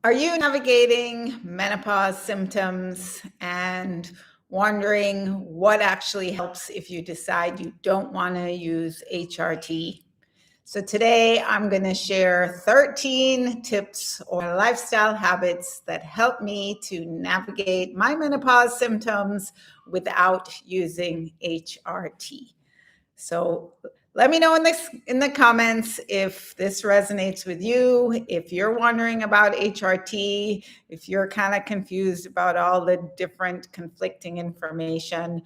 Are you navigating menopause symptoms and wondering what actually helps if you decide you don't want to use HRT? So today I'm going to share 13 tips or lifestyle habits that help me to navigate my menopause symptoms without using HRT. So let me know in the comments if this resonates with you, if you're wondering about HRT, if you're kind of confused about all the different conflicting information.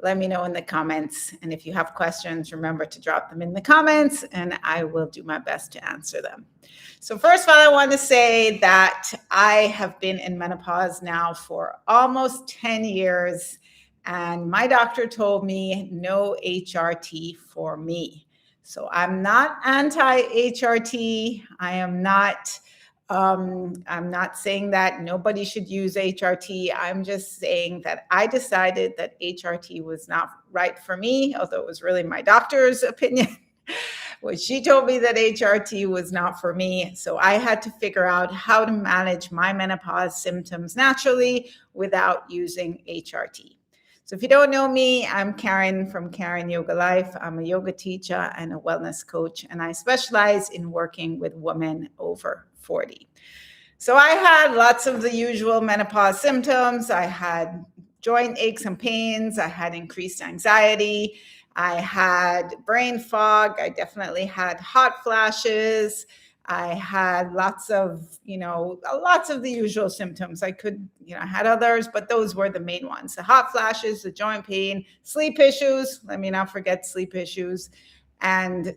Let me know in the comments. And if you have questions, remember to drop them in the comments and I will do my best to answer them. So first of all, I want to say that I have been in menopause now for almost 10 years. And my doctor told me no HRT for me. So I'm not anti-HRT. I'm not saying that nobody should use HRT. I'm just saying that I decided that HRT was not right for me, although it was really my doctor's opinion. Well, she told me that HRT was not for me. So I had to figure out how to manage my menopause symptoms naturally without using HRT. So if you don't know me, I'm Karin from Karin Yoga Life. I'm a yoga teacher and a wellness coach, and I specialize in working with women over 40. So I had lots of the usual menopause symptoms. I had joint aches and pains. I had increased anxiety. I had brain fog. I definitely had hot flashes. I had lots of the usual symptoms. I had others, but those were the main ones. The hot flashes, the joint pain, sleep issues, let me not forget sleep issues, and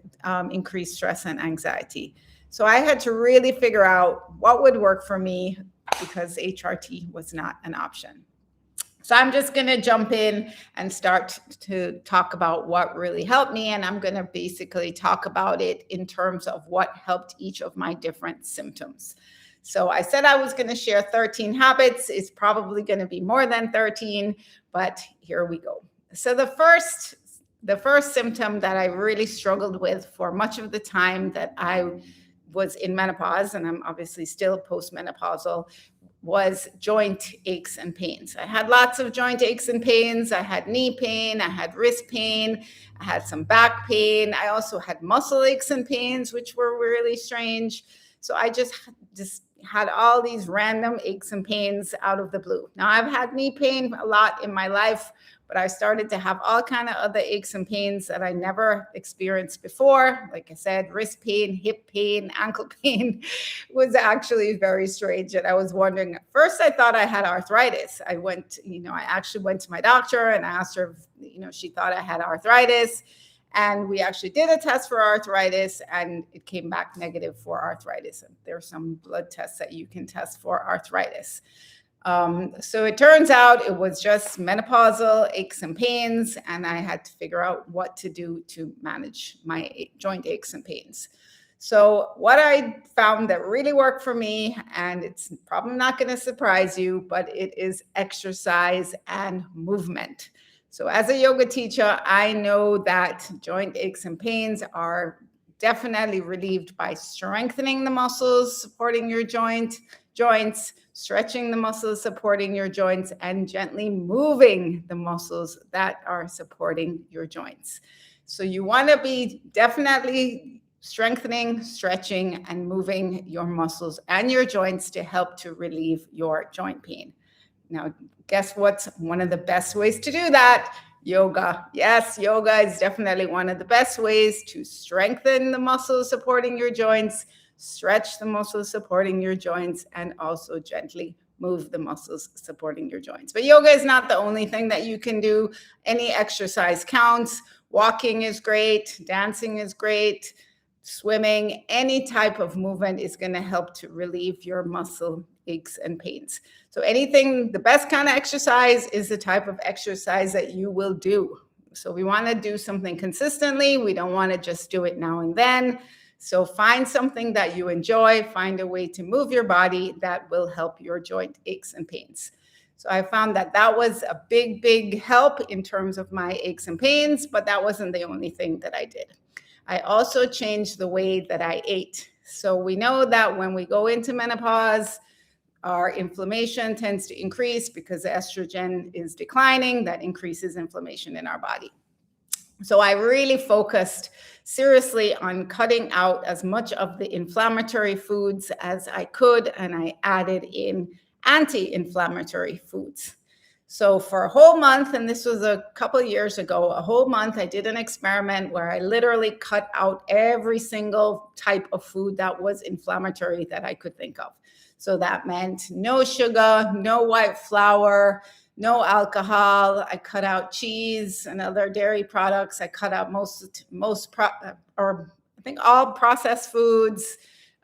increased stress and anxiety. So I had to really figure out what would work for me because HRT was not an option. So I'm just going to jump in and start to talk about what really helped me. And I'm going to basically talk about it in terms of what helped each of my different symptoms. So I said I was going to share 13 habits. It's probably going to be more than 13, but here we go. So the first symptom that I really struggled with for much of the time that I was in menopause, and I'm obviously still postmenopausal, was joint aches and pains. I had lots of joint aches and pains. I had knee pain. I had wrist pain. I had some back pain. I also had muscle aches and pains, which were really strange. So I just had all these random aches and pains out of the blue. Now I've had knee pain a lot in my life, but I started to have all kind of other aches and pains that I never experienced before. Like I said, wrist pain, hip pain, ankle pain was actually very strange. And I was wondering, at first I thought I had arthritis. I actually went to my doctor and I asked her if, she thought I had arthritis. And we actually did a test for arthritis and it came back negative for arthritis. And there's some blood tests that you can test for arthritis. So it turns out it was just menopausal aches and pains, and I had to figure out what to do to manage my joint aches and pains. So what I found that really worked for me, and it's probably not going to surprise you, but it is exercise and movement. So as a yoga teacher, I know that joint aches and pains are definitely relieved by strengthening the muscles supporting your joints, stretching the muscles supporting your joints, and gently moving the muscles that are supporting your joints. So you want to be definitely strengthening, stretching, and moving your muscles and your joints to help to relieve your joint pain. Now, guess what's one of the best ways to do that? Yoga. Yes, yoga is definitely one of the best ways to strengthen the muscles supporting your joints, stretch the muscles supporting your joints, and also gently move the muscles supporting your joints. But yoga is not the only thing that you can do. Any exercise counts. Walking is great. Dancing is great. Swimming, any type of movement is going to help to relieve your muscle aches and pains. So the best kind of exercise is the type of exercise that you will do. So we want to do something consistently. We don't want to just do it now and then. So find something that you enjoy, find a way to move your body that will help your joint aches and pains. So I found that was a big, big help in terms of my aches and pains, but that wasn't the only thing that I did. I also changed the way that I ate. So we know that when we go into menopause, our inflammation tends to increase because estrogen is declining. That increases inflammation in our body. So I really focused seriously on cutting out as much of the inflammatory foods as I could, and I added in anti-inflammatory foods. So for a whole month, and this was a couple of years ago, a whole month, I did an experiment where I literally cut out every single type of food that was inflammatory that I could think of. So that meant no sugar, no white flour, no alcohol. I cut out cheese and other dairy products. I cut out all processed foods,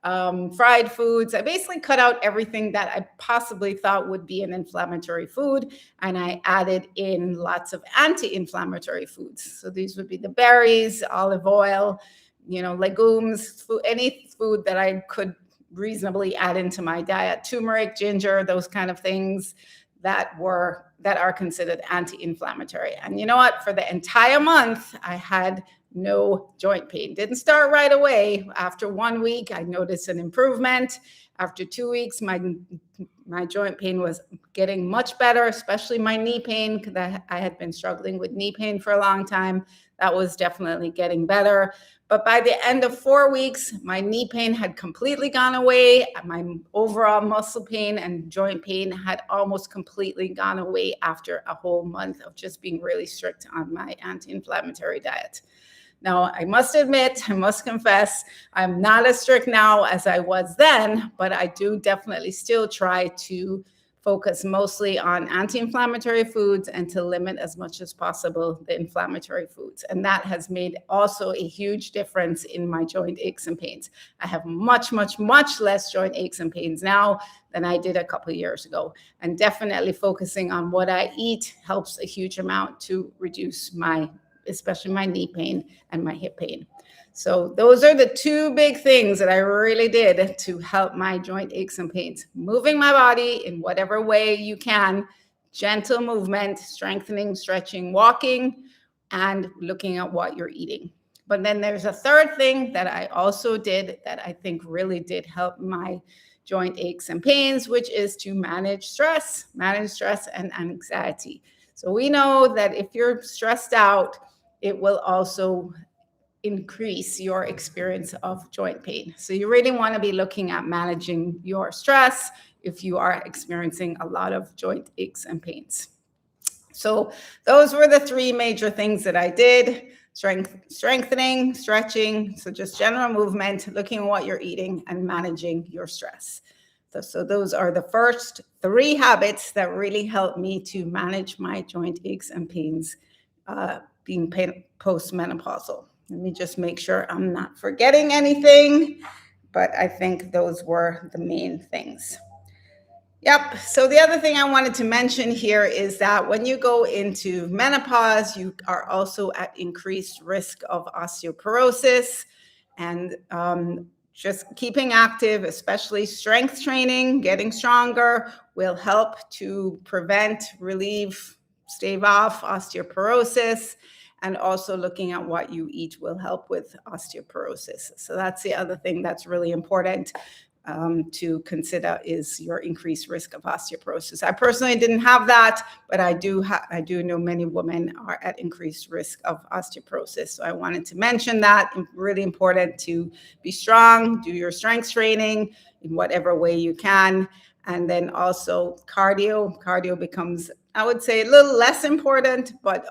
fried foods. I basically cut out everything that I possibly thought would be an inflammatory food, and I added in lots of anti-inflammatory foods. So these would be the berries, olive oil, legumes, any food that I could reasonably add into my diet, turmeric, ginger, those kind of things that are considered anti-inflammatory. And you know what? For the entire month, I had no joint pain. Didn't start right away. After 1 week, I noticed an improvement. After 2 weeks, my joint pain was getting much better, especially my knee pain, because I had been struggling with knee pain for a long time. That was definitely getting better. But by the end of 4 weeks, my knee pain had completely gone away. My overall muscle pain and joint pain had almost completely gone away after a whole month of just being really strict on my anti-inflammatory diet. Now, I must confess, I'm not as strict now as I was then, but I do definitely still try to focus mostly on anti-inflammatory foods and to limit as much as possible the inflammatory foods. And that has made also a huge difference in my joint aches and pains. I have much, much, much less joint aches and pains now than I did a couple of years ago. And definitely focusing on what I eat helps a huge amount to reduce especially my knee pain and my hip pain. So those are the two big things that I really did to help my joint aches and pains. Moving my body in whatever way you can, gentle movement, strengthening, stretching, walking, and looking at what you're eating. But then there's a third thing that I also did that I think really did help my joint aches and pains, which is to manage stress and anxiety. So we know that if you're stressed out, it will also increase your experience of joint pain. So you really want to be looking at managing your stress if you are experiencing a lot of joint aches and pains. So those were the three major things that I did: strengthening, stretching, so just general movement, looking at what you're eating, and managing your stress. So those are the first three habits that really helped me to manage my joint aches and pains being postmenopausal. Let me just make sure I'm not forgetting anything, but I think those were the main things. Yep. So the other thing I wanted to mention here is that when you go into menopause, you are also at increased risk of osteoporosis, and just keeping active, especially strength training, getting stronger, will help to prevent, relieve, stave off osteoporosis. And also looking at what you eat will help with osteoporosis. So that's the other thing that's really important to consider, is your increased risk of osteoporosis. I personally didn't have that, but I do know many women are at increased risk of osteoporosis. So I wanted to mention that. It's really important to be strong, do your strength training in whatever way you can. And then also cardio becomes, I would say, a little less important, but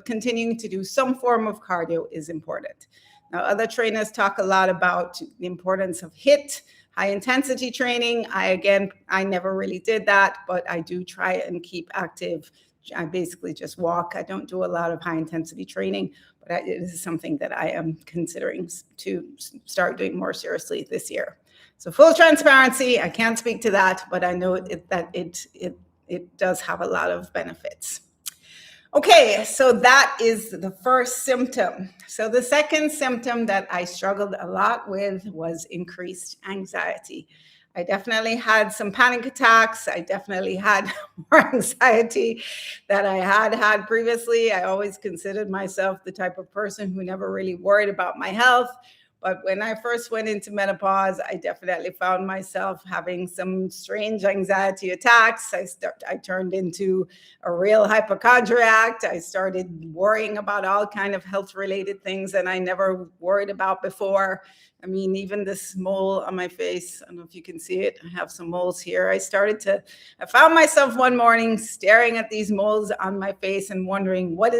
continuing to do some form of cardio is important. Now, other trainers talk a lot about the importance of HIIT, high intensity training. I never really did that, but I do try and keep active. I basically just walk. I don't do a lot of high intensity training, but it is something that I am considering to start doing more seriously this year. So full transparency, I can't speak to that, but I know that it does have a lot of benefits. Okay, so that is the first symptom. So the second symptom that I struggled a lot with was increased anxiety. I definitely had some panic attacks. I definitely had more anxiety than I had previously. I always considered myself the type of person who never really worried about my health. But when I first went into menopause, I definitely found myself having some strange anxiety attacks. I turned into a real hypochondriac. I started worrying about all kind of health related things that I never worried about before. I mean, even this mole on my face, I don't know if you can see it. I have some moles here. I found myself one morning staring at these moles on my face and wondering what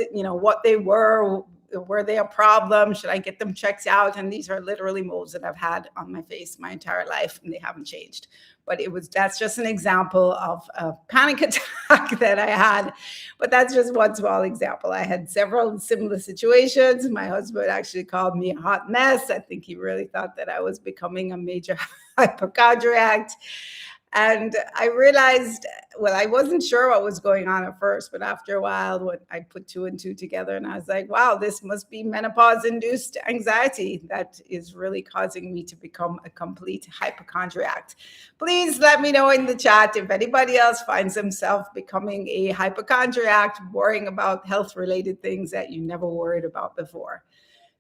they were. Were they a problem? Should I get them checked out? And these are literally moles that I've had on my face my entire life, and they haven't changed. But that's just an example of a panic attack that I had. But that's just one small example. I had several similar situations. My husband actually called me a hot mess. I think he really thought that I was becoming a major hypochondriac. And I realized, well, I wasn't sure what was going on at first, but after a while, I put two and two together, and I was like, wow, this must be menopause-induced anxiety that is really causing me to become a complete hypochondriac. Please let me know in the chat if anybody else finds themselves becoming a hypochondriac, worrying about health-related things that you never worried about before.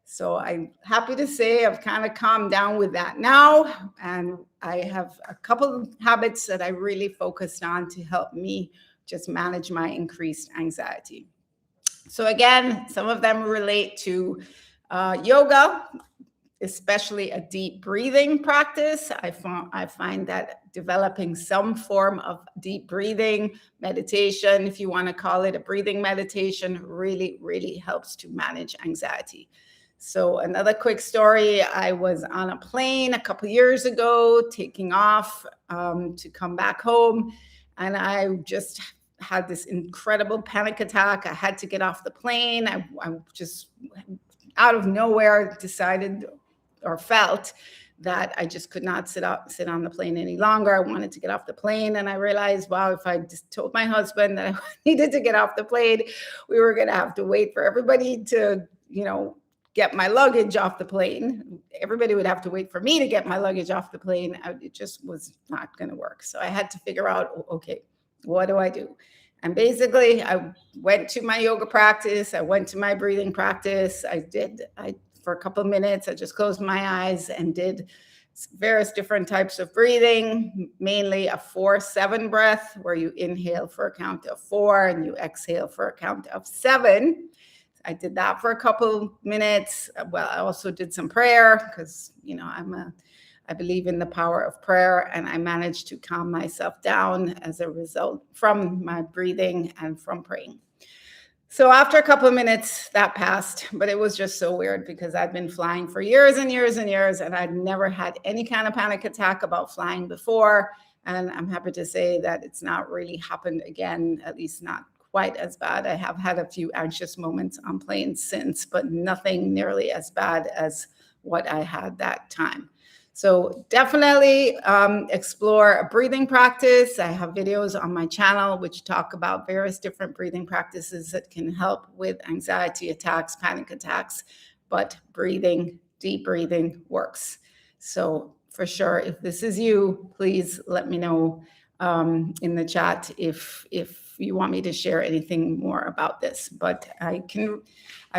So I'm happy to say I've kind of calmed down with that now. And I have a couple of habits that I really focused on to help me just manage my increased anxiety. So again, some of them relate to yoga, especially a deep breathing practice. I find that developing some form of deep breathing meditation, if you want to call it a breathing meditation, really, really helps to manage anxiety. So another quick story, I was on a plane a couple years ago, taking off to come back home, and I just had this incredible panic attack. I had to get off the plane. I just out of nowhere decided or felt that I just could not sit on the plane any longer. I wanted to get off the plane, and I realized, wow, if I just told my husband that I needed to get off the plane, we were going to have to wait for everybody to, get my luggage off the plane. Everybody would have to wait for me to get my luggage off the plane. It just was not going to work. So I had to figure out, okay, what do I do? And basically, I went to my yoga practice. I went to my breathing practice. For a couple of minutes, I just closed my eyes and did various different types of breathing, mainly a 4-7 breath, where you inhale for a count of 4 and you exhale for a count of 7. I did that for a couple minutes. Well, I also did some prayer because, I believe in the power of prayer, and I managed to calm myself down as a result from my breathing and from praying. So after a couple of minutes, that passed, but it was just so weird because I'd been flying for years and years and years, and I'd never had any kind of panic attack about flying before. And I'm happy to say that it's not really happened again, at least not quite as bad. I have had a few anxious moments on planes since, but nothing nearly as bad as what I had that time. So definitely explore a breathing practice. I have videos on my channel which talk about various different breathing practices that can help with anxiety attacks, panic attacks, but deep breathing works. So for sure, if this is you, please let me know in the chat if you want me to share anything more about this. But I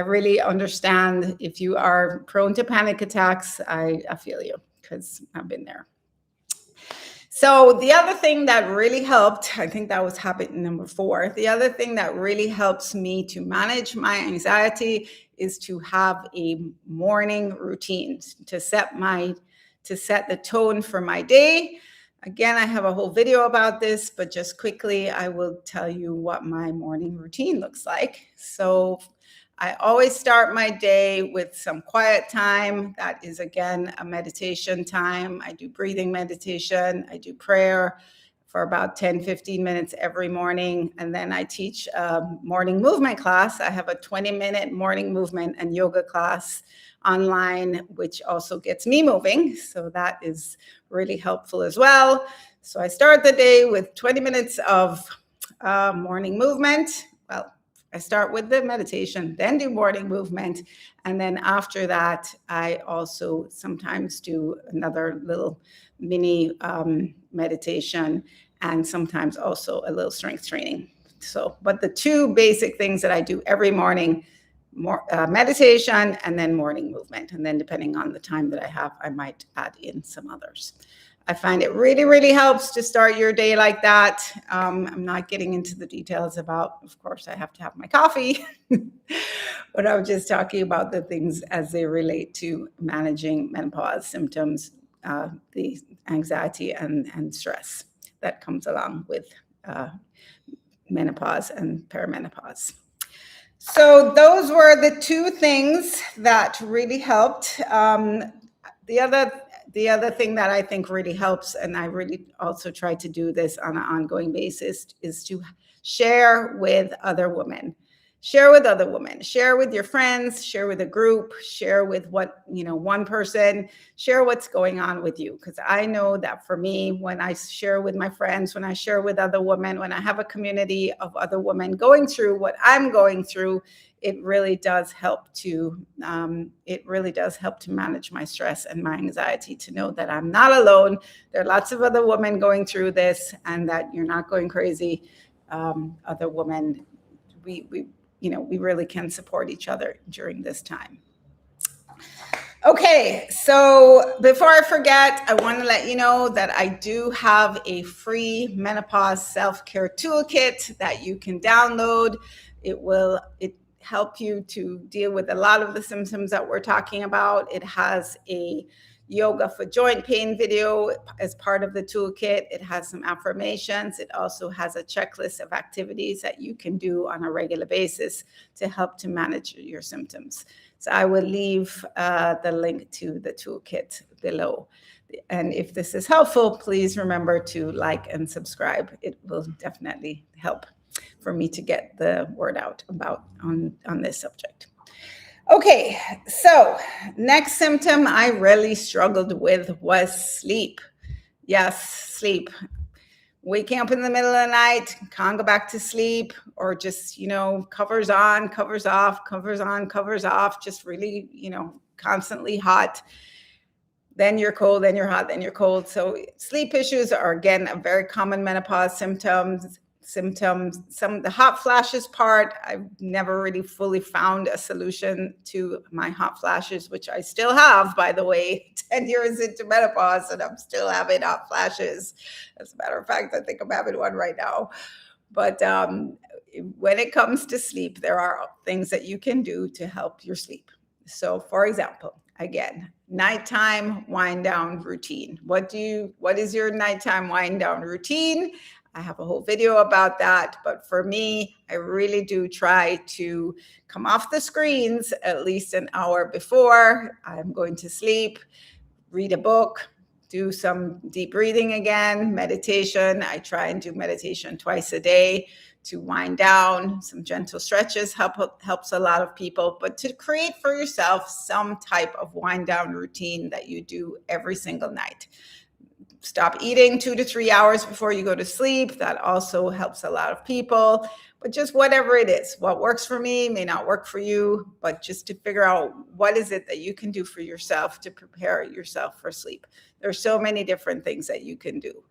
really understand if you are prone to panic attacks. I feel you because I've been there. So the other thing that really helped, I think that was habit number 4. The other thing that really helps me to manage my anxiety is to have a morning routine to set the tone for my day. Again, I have a whole video about this, but just quickly, I will tell you what my morning routine looks like. So I always start my day with some quiet time. That is, again, a meditation time. I do breathing meditation. I do prayer for about 10-15 minutes every morning. And then I teach a morning movement class. I have a 20-minute morning movement and yoga class online, which also gets me moving. So that is really helpful as well. So I start the day with 20 minutes of morning movement. Well, I start with the meditation, then do morning movement. And then after that, I also sometimes do another little mini meditation and sometimes also a little strength training. So, but the two basic things that I do every morning more meditation, and then morning movement. And then depending on the time that I have, I might add in some others. I find it really, really helps to start your day like that. I'm not getting into the details about, of course, I have to have my coffee, but I'm just talking about the things as they relate to managing menopause symptoms, the anxiety and stress that comes along with menopause and perimenopause. So those were the two things that really helped. The other thing that I think really helps, and I really also try to do this on an ongoing basis, is to share with other women. Share with other women, share with your friends, share with a group, share with one person, share what's going on with you. Because I know that for me, when I share with my friends, when I share with other women, when I have a community of other women going through what I'm going through, it really does help to manage my stress and my anxiety, to know that I'm not alone. There are lots of other women going through this, and that you're not going crazy. Other women, we really can support each other during this time. Okay, so before I forget, I want to let you know that I do have a free menopause self-care toolkit that you can download. It help you to deal with a lot of the symptoms that we're talking about. It has a yoga for joint pain video as part of the toolkit. It has some affirmations. It also has a checklist of activities that you can do on a regular basis to help to manage your symptoms. So I will leave the link to the toolkit below. And if this is helpful, please remember to like and subscribe. It will definitely help for me to get the word out on this subject. Okay, so next symptom I really struggled with was sleep. Yes, sleep. Waking up in the middle of the night, can't go back to sleep, or just, covers on, covers off, covers on, covers off, just really, constantly hot. Then you're cold, then you're hot, then you're cold. So sleep issues are, again, a very common menopause symptoms. The hot flashes part, I've never really fully found a solution to my hot flashes, which I still have, by the way, 10 years into menopause, and I'm still having hot flashes. As a matter of fact, I think I'm having one right now. But when it comes to sleep, there are things that you can do to help your sleep. So, for example, again, nighttime wind down routine. What is your nighttime wind down routine? I have a whole video about that. But for me, I really do try to come off the screens at least an hour before I'm going to sleep, read a book, do some deep breathing again, meditation. I try and do meditation twice a day to wind down. Some gentle stretches helps a lot of people. But to create for yourself some type of wind down routine that you do every single night. Stop eating 2 to 3 hours before you go to sleep. That also helps a lot of people. But just whatever it is, what works for me may not work for you, but just to figure out what is it that you can do for yourself to prepare yourself for sleep. There are so many different things that you can do.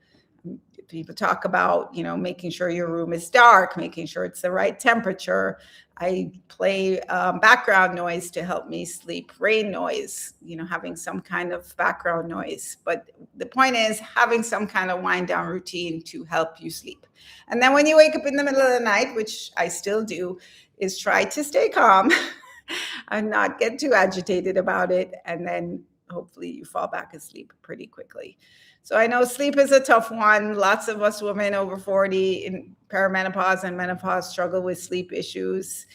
People talk about, making sure your room is dark, making sure it's the right temperature. I play background noise to help me sleep, rain noise, having some kind of background noise. But the point is having some kind of wind down routine to help you sleep. And then when you wake up in the middle of the night, which I still do, is try to stay calm and not get too agitated about it. And then hopefully you fall back asleep pretty quickly. So I know sleep is a tough one. Lots of us women over 40 in perimenopause and menopause struggle with sleep issues.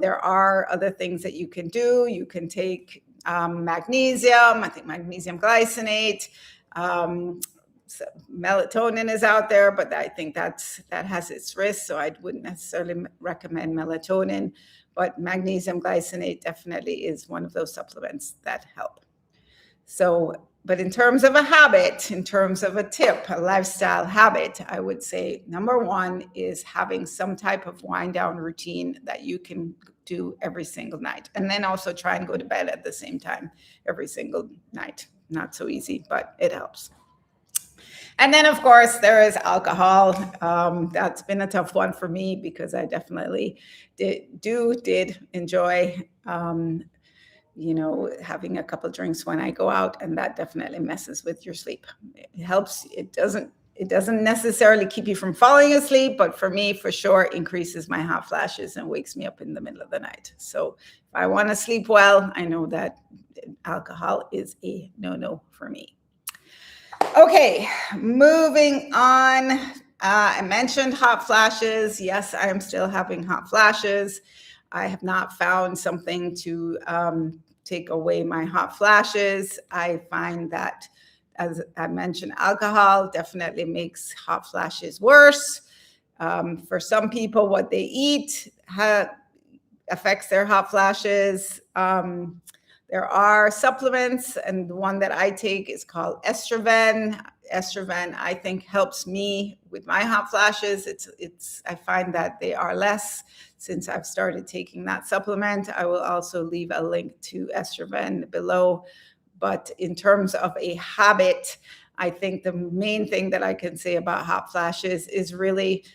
There are other things that you can do. You can take magnesium, I think magnesium glycinate. So melatonin is out there, but I think that has its risks. So I wouldn't necessarily recommend melatonin, but magnesium glycinate definitely is one of those supplements that help. So, but in terms of a habit, in terms of a tip, a lifestyle habit, I would say number one is having some type of wind down routine that you can do every single night. And then also try and go to bed at the same time every single night. Not so easy, but it helps. And then, of course, there is alcohol. That's been a tough one for me because I definitely did enjoy, having a couple drinks when I go out, and that definitely messes with your sleep. It helps. It doesn't necessarily keep you from falling asleep, but for me, for sure, increases my hot flashes and wakes me up in the middle of the night. So if I want to sleep well, I know that alcohol is a no-no for me. Okay, moving on. I mentioned hot flashes. Yes, I am still having hot flashes. I have not found something to take away my hot flashes. I find that, as I mentioned, alcohol definitely makes hot flashes worse. For some people, what they eat affects their hot flashes. There are supplements, and the one that I take is called estrogen. Estrogen, I think, helps me with my hot flashes. I find that they are less since I've started taking that supplement. I will also leave a link to estrogen below. But in terms of a habit, I think the main thing that I can say about hot flashes is really,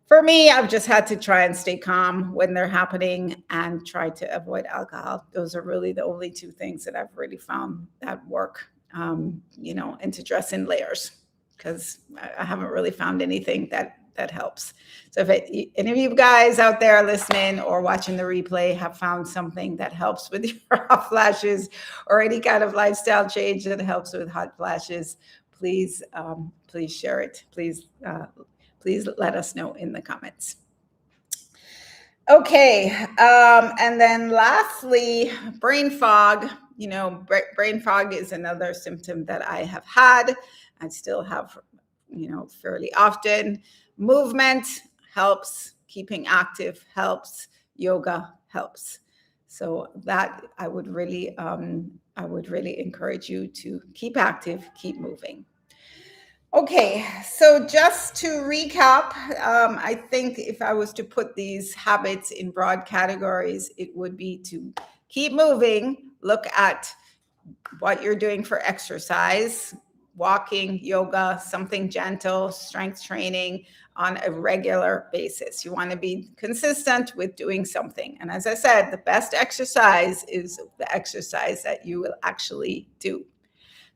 for me, I've just had to try and stay calm when they're happening and try to avoid alcohol. Those are really the only two things that I've really found that work, and to dress in layers, because I haven't really found anything that helps. So if any of you guys out there listening or watching the replay have found something that helps with your hot flashes, or any kind of lifestyle change that helps with hot flashes, please share it. Please let us know in the comments. Okay, and then lastly, brain fog. Brain fog is another symptom that I have had. I still have, fairly often. Movement helps. Keeping active helps. Yoga helps. So that I would really encourage you to keep active, keep moving. Okay, so just to recap, I think if I was to put these habits in broad categories, it would be to keep moving, look at what you're doing for exercise, walking, yoga, something gentle, strength training on a regular basis. You want to be consistent with doing something. And as I said, the best exercise is the exercise that you will actually do.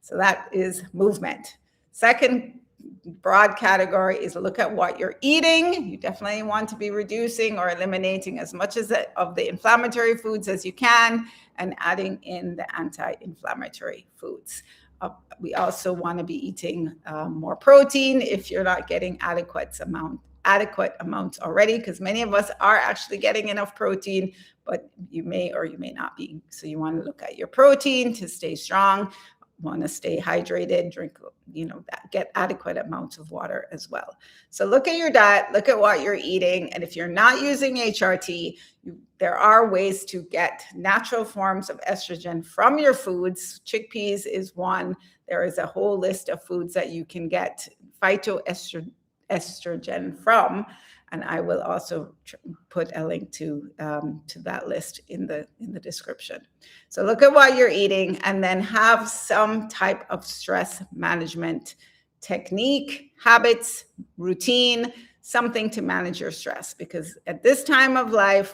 So that is movement. Second broad category is look at what you're eating. You definitely want to be reducing or eliminating as much of the inflammatory foods as you can, and adding in the anti-inflammatory foods. We also want to be eating more protein if you're not getting adequate amounts already, because many of us are actually getting enough protein, but you may or you may not be. So you want to look at your protein to stay strong. Want to stay hydrated, drink, get adequate amounts of water as well. So look at your diet, look at what you're eating. And if you're not using HRT, there are ways to get natural forms of estrogen from your foods. Chickpeas is one. There is a whole list of foods that you can get phytoestrogen from. And I will also put a link to that list in the description. So look at what you're eating, and then have some type of stress management technique, habits, routine, something to manage your stress. Because at this time of life,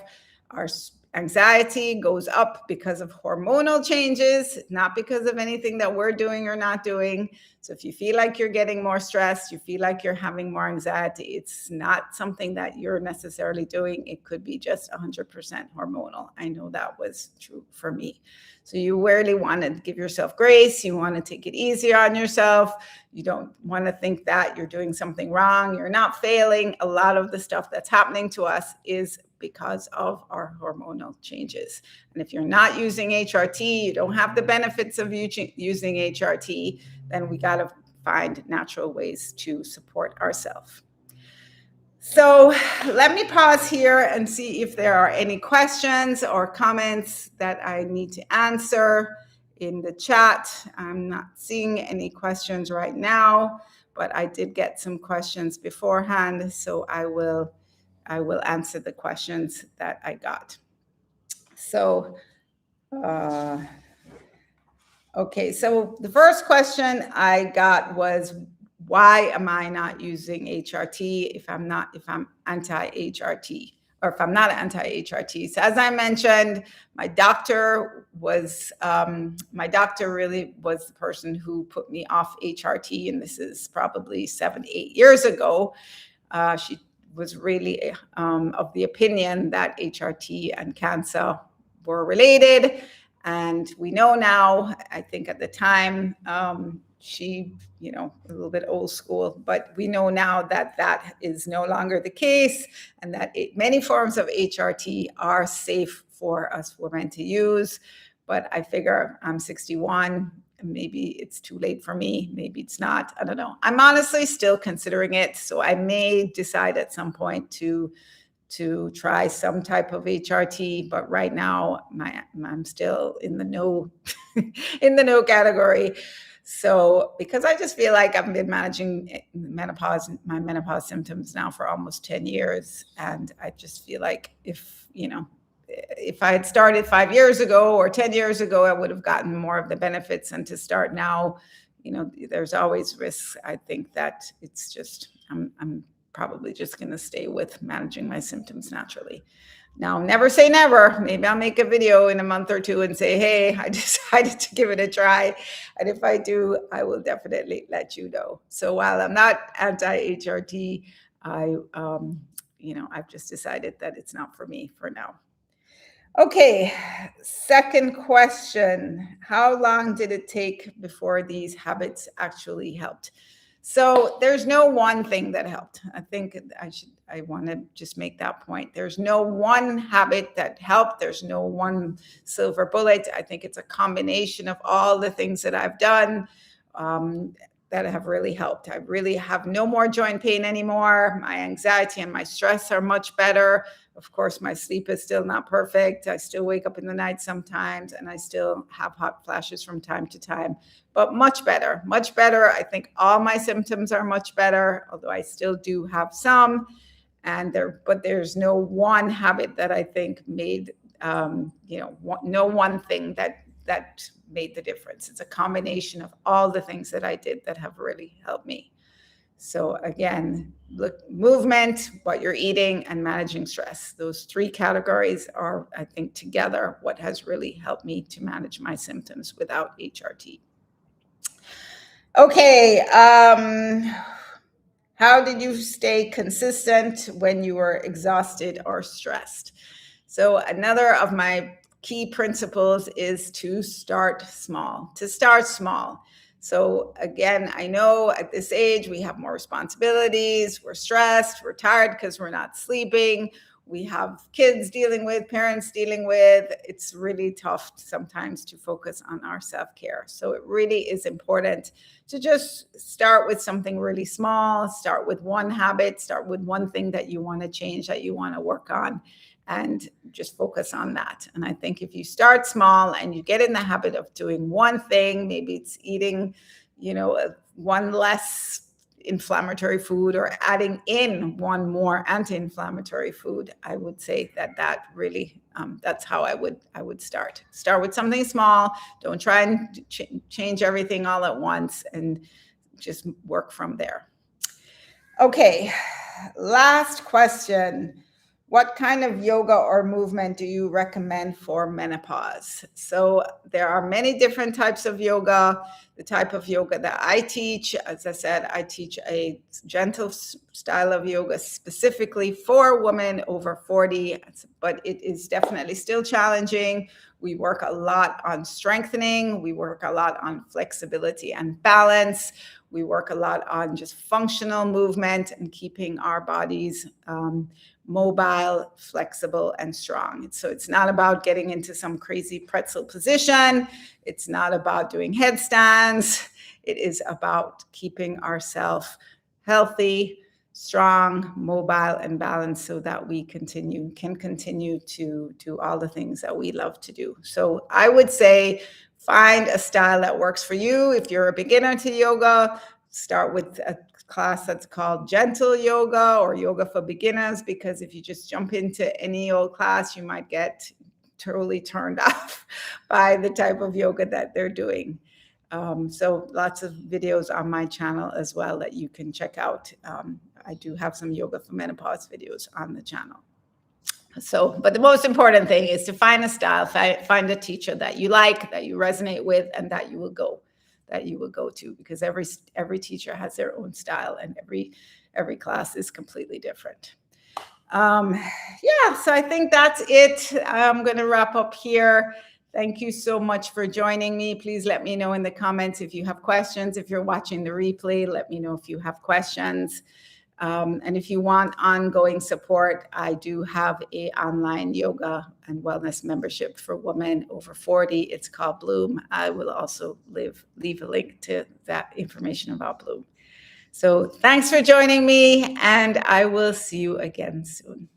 our anxiety goes up because of hormonal changes, not because of anything that we're doing or not doing. So if you feel like you're getting more stressed, you feel like you're having more anxiety, it's not something that you're necessarily doing. It could be just 100% hormonal. I know that was true for me. So you really want to give yourself grace. You want to take it easier on yourself. You don't want to think that you're doing something wrong. You're not failing. A lot of the stuff that's happening to us is because of our hormonal changes. And if you're not using HRT, you don't have the benefits of using HRT, then we got to find natural ways to support ourselves. So let me pause here and see if there are any questions or comments that I need to answer in the chat. I'm not seeing any questions right now, but I did get some questions beforehand, so I will answer the questions that I got. So, okay, so the first question I got was, why am I not using HRT if I'm anti-HRT, or if I'm not anti-HRT? So as I mentioned, my doctor really was the person who put me off HRT, and this is probably 7-8 years ago. She was really of the opinion that HRT and cancer were related. And we know now, I think at the time, she, a little bit old school, but we know now that that is no longer the case, and that many forms of HRT are safe for us women to use. But I figure I'm 61. Maybe it's too late for me. Maybe it's not. I don't know. I'm honestly still considering it. So I may decide at some point to try some type of HRT, but right now I'm still in the no in the no category. So because I just feel like I've been managing my menopause symptoms now for almost 10 years, and I just feel like if I had started 5 years ago or 10 years ago, I would have gotten more of the benefits. And to start now, there's always risks. I think that it's just, I'm probably just going to stay with managing my symptoms naturally. Now, never say never. Maybe I'll make a video in a month or two and say, hey, I decided to give it a try. And if I do, I will definitely let you know. So while I'm not anti-HRT, I've just decided that it's not for me for now. Okay, second question. How long did it take before these habits actually helped? So there's no one thing that helped. I think I want to just make that point. There's no one habit that helped. There's no one silver bullet. I think it's a combination of all the things that I've done that have really helped. I really have no more joint pain anymore. My anxiety and my stress are much better. Of course, my sleep is still not perfect. I still wake up in the night sometimes, and I still have hot flashes from time to time, but much better, much better. I think all my symptoms are much better, although I still do have some. But there's no one habit that I think made, no one thing that made the difference. It's a combination of all the things that I did that have really helped me. So again, look, movement, what you're eating, and managing stress. Those 3 categories are, I think, together what has really helped me to manage my symptoms without HRT. Okay, how did you stay consistent when you were exhausted or stressed? So another of my key principles is to start small. So again, I know at this age, we have more responsibilities, we're stressed, we're tired because we're not sleeping, we have kids dealing with, parents dealing with. It's really tough sometimes to focus on our self-care. So it really is important to just start with something really small, start with one habit, start with one thing that you want to change, that you want to work on, and just focus on that. And I think if you start small and you get in the habit of doing one thing, maybe it's eating, one less inflammatory food or adding in one more anti-inflammatory food, I would say that really, that's how I would start. Start with something small. Don't try and change everything all at once, and just work from there. Okay, last question. What kind of yoga or movement do you recommend for menopause? So there are many different types of yoga. The type of yoga that I teach, as I said, I teach a gentle style of yoga specifically for women over 40, but it is definitely still challenging. We work a lot on strengthening. We work a lot on flexibility and balance. We work a lot on just functional movement and keeping our bodies mobile, flexible, and strong. So it's not about getting into some crazy pretzel position. It's not about doing headstands. It is about keeping ourselves healthy, strong, mobile, and balanced so that we can continue to do all the things that we love to do. So I would say find a style that works for you. If you're a beginner to yoga, start with a class that's called gentle yoga or yoga for beginners, because if you just jump into any old class, you might get totally turned off by the type of yoga that they're doing. So lots of videos on my channel as well that you can check out. I do have some yoga for menopause videos on the channel. So, but the most important thing is to find a style, find a teacher that you like, that you resonate with, and that you will go to, because every teacher has their own style, and every class is completely different. Yeah, so I think that's it. I'm going to wrap up here. Thank you so much for joining me. Please let me know in the comments if you have questions. If you're watching the replay, let me know if you have questions. And if you want ongoing support, I do have an online yoga and wellness membership for women over 40. It's called Bloom. I will also leave a link to that information about Bloom. So thanks for joining me, and I will see you again soon.